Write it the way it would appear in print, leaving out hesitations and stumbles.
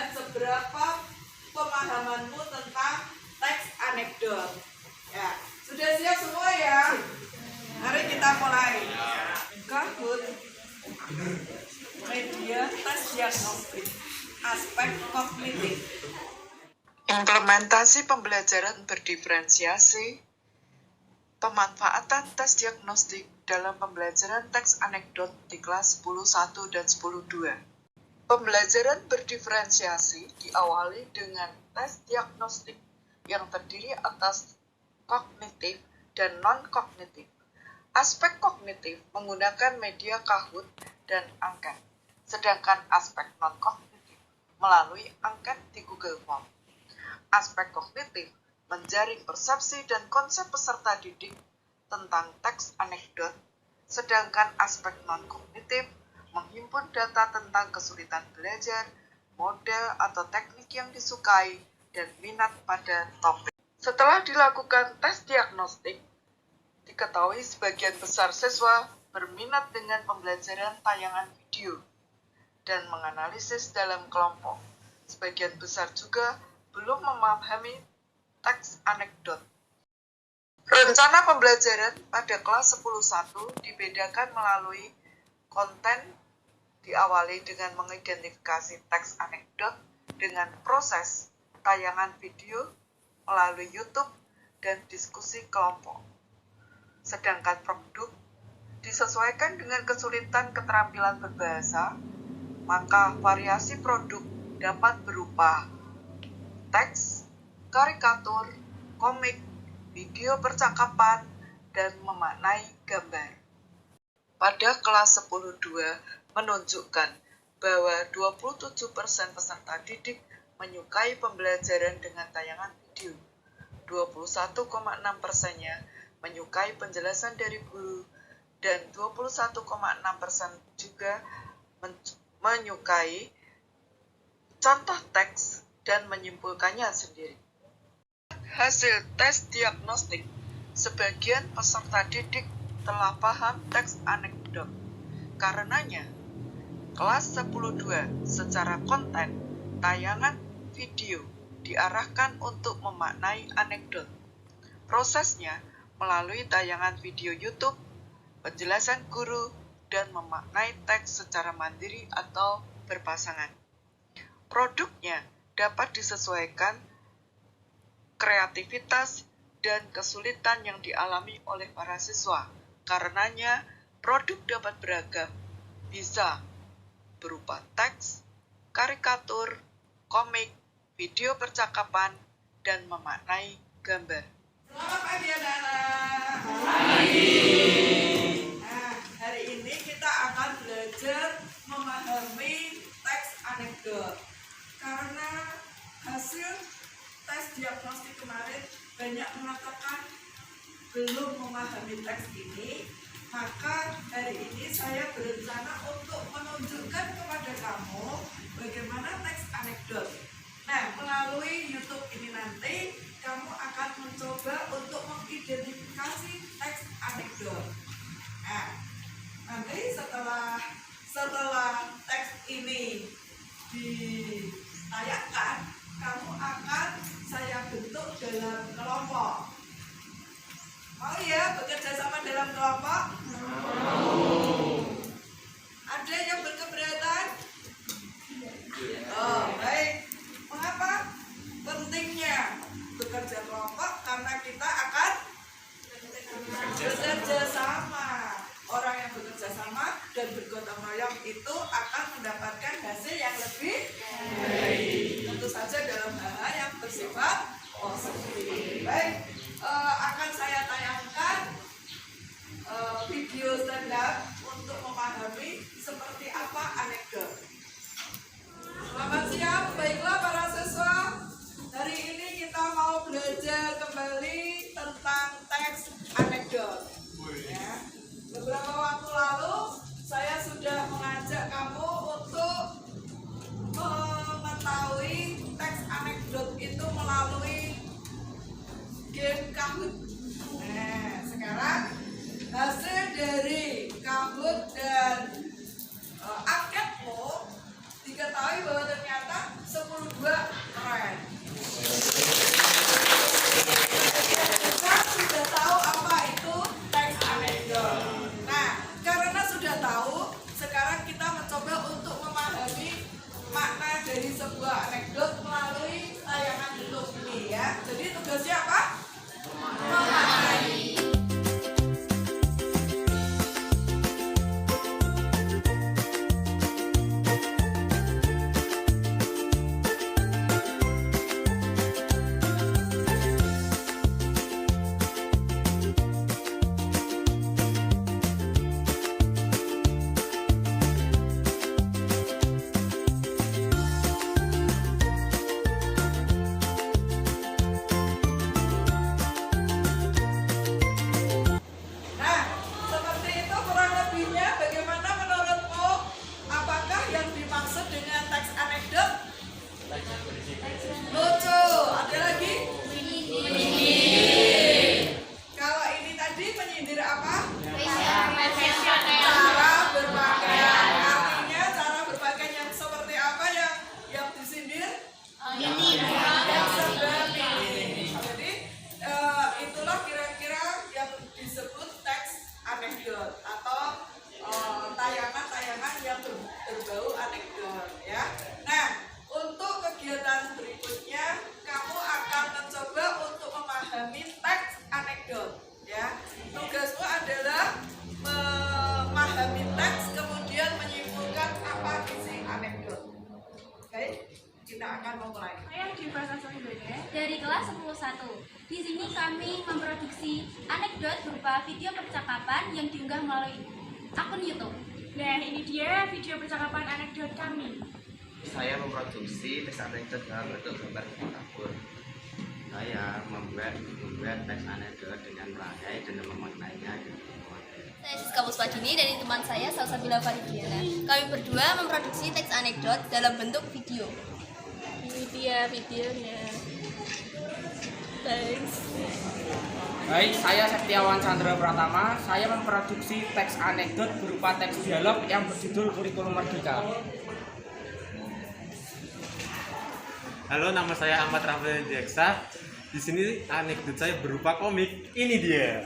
dan seberapa pemahamanmu tentang teks anekdot. Ya, sudah siap semua ya? Mari kita mulai. Kahoot, media tes diagnostik, aspek kognitif. Implementasi pembelajaran berdiferensiasi, pemanfaatan tes diagnostik dalam pembelajaran teks anekdot di kelas 10.1 dan 10.2. Pembelajaran berdiferensiasi diawali dengan tes diagnostik yang terdiri atas kognitif dan non-kognitif. Aspek kognitif menggunakan media Kahoot dan angket, sedangkan aspek non-kognitif melalui angket di Google Form. Aspek kognitif menjaring persepsi dan konsep peserta didik tentang teks anekdot, sedangkan aspek non-kognitif menghimpun data tentang kesulitan belajar, model atau teknik yang disukai, dan minat pada topik. Setelah dilakukan tes diagnostik, diketahui sebagian besar siswa berminat dengan pembelajaran tayangan video dan menganalisis dalam kelompok. Sebagian besar juga belum memahami teks anekdot. Rencana pembelajaran pada kelas 10.1 dibedakan melalui konten diawali dengan mengidentifikasi teks anekdot dengan proses tayangan video melalui YouTube dan diskusi kelompok. Sedangkan produk disesuaikan dengan kesulitan keterampilan berbahasa, maka variasi produk dapat berupa teks, karikatur, komik, video percakapan, dan memaknai gambar. Pada kelas 10.2 menunjukkan bahwa 27% peserta didik menyukai pembelajaran dengan tayangan video. 21,6%-nya menyukai penjelasan dari guru, dan 21,6% juga menyukai contoh teks dan menyimpulkannya sendiri. Hasil tes diagnostik, sebagian peserta didik telah paham teks anekdot. Karenanya, kelas 10.2 secara konten tayangan video diarahkan untuk memaknai anekdot. Prosesnya melalui tayangan video YouTube, penjelasan guru, dan memaknai teks secara mandiri atau berpasangan. Produknya dapat disesuaikan kreativitas dan kesulitan yang dialami oleh para siswa. Karenanya, produk dapat beragam, bisa berupa teks, karikatur, komik, video percakapan, dan memaknai gambar. Selamat pagi anak-anak. Nah, hari ini kita akan belajar memahami teks anekdot. Karena hasil tes diagnostik kemarin banyak mengatakan belum memahami teks ini, maka hari ini saya berencana untuk menunjukkan kepada kamu bagaimana teks anekdot. Nah, melalui YouTube ini nanti kamu akan mencoba untuk mengidentifikasi teks anekdot. Nah, nanti setelah teks ini ditayangkan, kamu akan saya bentuk dalam kelompok. Mau ya bekerja sama dalam kelompok? Ada yang berkeberatan? Oh, baik. Mengapa pentingnya bekerja kelompok? Karena kita akan bekerja sama. Orang yang bekerja sama dan bergotong royong itu akan mendapatkan hasil yang lebih baik. Tentu saja dalam hal yang bersifat positif. Baik, akan saya tayangkan video stand up untuk memahami seperti apa anekdot. Selamat siang, baiklah para siswa. Hari ini kita mau belajar kembali tentang teks anekdot. Ya. Beberapa waktu lalu saya sudah mengajak kamu untuk mengetahui teks anekdot itu melalui game Kahoot. Nah, sekarang hasil dari Kahoot dan angketmu diketahui bahwa ternyata 10 sebuah anekdot melalui tayangan YouTube ini ya. Jadi tugasnya apa? Memahami. Nah, seperti itu kurang lebihnya. Bagaimana menurutmu? Apakah yang dimaksud dengan teks anekdot? Lucu. Ada lagi? Kalau ini tadi menyindir apa? Cara berpakaian. Artinya cara berpakaian yang seperti apa yang disindir? Yang serba mini. Jadi itulah kira-kira yang disebut teks anekdot atau tayangan-tayangan yang berbau anekdot ya. Nah, untuk kegiatan berikutnya kamu akan mencoba untuk memahami teks anekdot ya. Tugasmu adalah memahami teks kemudian menyimpulkan apa isi anekdot. Oke, kita akan memulai. Dari kelas 10.1. Di sini kami memproduksi anekdot berupa video percakapan yang diunggah melalui akun YouTube. Nah, ini dia video percakapan anekdot kami. Saya memproduksi teks anekdot dalam bentuk gambar karikatur. Saya membuat teks anekdot dengan merangkai dan memaknainya dengan model. Saya Siska Puspadini dan teman saya Salsabila Faridiana. Kami berdua memproduksi teks anekdot dalam bentuk video. Ini dia videonya. Thanks. Baik, saya Septiawan Chandra Pratama. Saya memproduksi teks anekdot berupa teks dialog yang berjudul Kurikulum Merdeka. Halo, nama saya Ahmad Rafael Jaksa. Di sini anekdot saya berupa komik. Ini dia.